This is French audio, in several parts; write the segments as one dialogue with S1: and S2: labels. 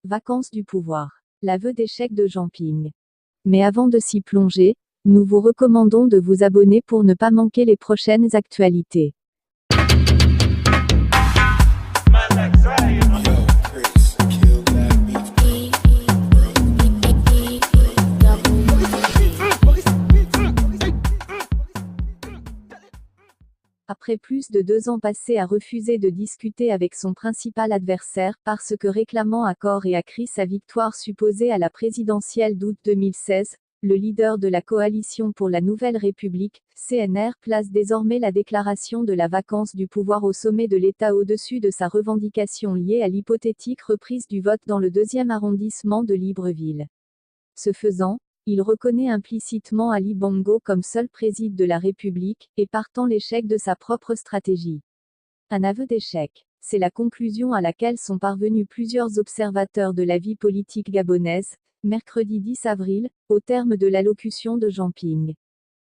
S1: Vacances du pouvoir. L'aveu d'échec de Jean Ping. Mais avant de s'y plonger, nous vous recommandons de vous abonner pour ne pas manquer les prochaines actualités. Après plus de 2 ans passés à refuser de discuter avec son principal adversaire, parce que réclamant à corps et à cri sa victoire supposée à la présidentielle d'août 2016, le leader de la Coalition pour la Nouvelle République, CNR, place désormais la déclaration de la vacance du pouvoir au sommet de l'État au-dessus de sa revendication liée à l'hypothétique reprise du vote dans le 2e arrondissement de Libreville. Ce faisant, il reconnaît implicitement Ali Bongo comme seul président de la République, et partant l'échec de sa propre stratégie. Un aveu d'échec. C'est la conclusion à laquelle sont parvenus plusieurs observateurs de la vie politique gabonaise, mercredi 10 avril, au terme de l'allocution de Jean Ping.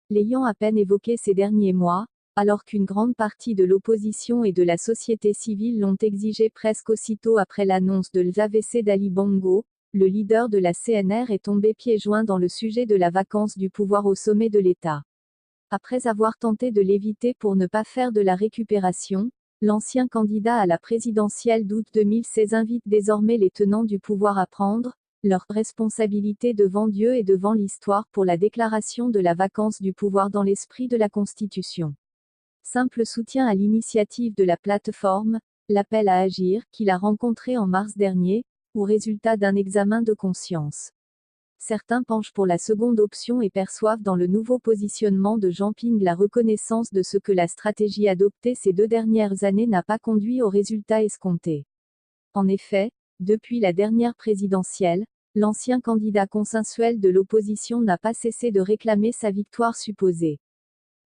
S1: L'ayant à peine évoqué ces derniers mois, alors qu'une grande partie de l'opposition et de la société civile l'ont exigé presque aussitôt après l'annonce de l'AVC d'Ali Bongo, le leader de la CNR est tombé pieds joints dans le sujet de la vacance du pouvoir au sommet de l'État. Après avoir tenté de l'éviter pour ne pas faire de la récupération, l'ancien candidat à la présidentielle d'août 2016 invite désormais les tenants du pouvoir à prendre leurs responsabilités devant Dieu et devant l'histoire pour la déclaration de la vacance du pouvoir dans l'esprit de la Constitution. Simple soutien à l'initiative de la plateforme, l'appel à agir, qu'il a rencontré en mars dernier, au résultat d'un examen de conscience. Certains penchent pour la seconde option et perçoivent dans le nouveau positionnement de Jean Ping la reconnaissance de ce que la stratégie adoptée ces 2 dernières années n'a pas conduit aux résultats escomptés. En effet, depuis la dernière présidentielle, l'ancien candidat consensuel de l'opposition n'a pas cessé de réclamer sa victoire supposée.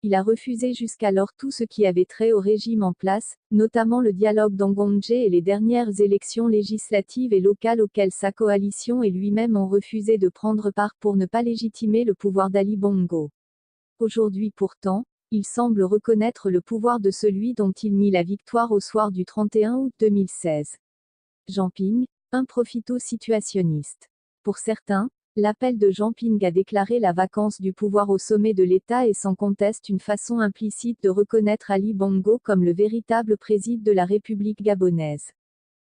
S1: Il a refusé jusqu'alors tout ce qui avait trait au régime en place, notamment le dialogue d'Angondje et les dernières élections législatives et locales auxquelles sa coalition et lui-même ont refusé de prendre part pour ne pas légitimer le pouvoir d'Ali Bongo. Aujourd'hui pourtant, il semble reconnaître le pouvoir de celui dont il nie la victoire au soir du 31 août 2016. Jean Ping, un profito-situationniste. Pour certains, l'appel de Jean Ping à déclarer la vacance du pouvoir au sommet de l'État est sans conteste une façon implicite de reconnaître Ali Bongo comme le véritable président de la République gabonaise.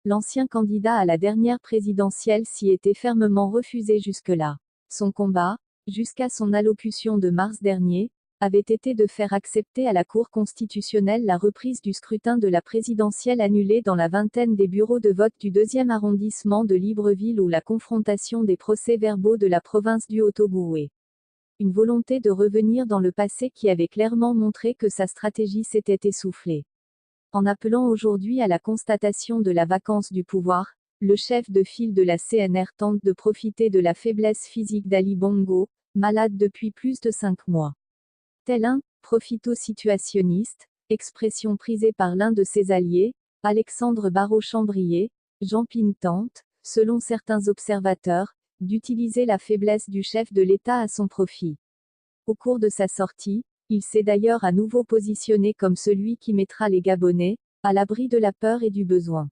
S1: L'ancien candidat à la dernière présidentielle s'y était fermement refusé jusque-là. Son combat, jusqu'à son allocution de mars dernier, avait été de faire accepter à la Cour constitutionnelle la reprise du scrutin de la présidentielle annulée dans la vingtaine des bureaux de vote du 2e arrondissement de Libreville ou la confrontation des procès-verbaux de la province du Haut-Ogooué. Une volonté de revenir dans le passé qui avait clairement montré que sa stratégie s'était essoufflée. En appelant aujourd'hui à la constatation de la vacance du pouvoir, le chef de file de la CNR tente de profiter de la faiblesse physique d'Ali Bongo, malade depuis plus de 5 mois. Tel un profito-situationniste, expression prisée par l'un de ses alliés, Alexandre Barraud-Chambrier, Jean Ping tente, selon certains observateurs, d'utiliser la faiblesse du chef de l'État à son profit. Au cours de sa sortie, il s'est d'ailleurs à nouveau positionné comme celui qui mettra les Gabonais à l'abri de la peur et du besoin.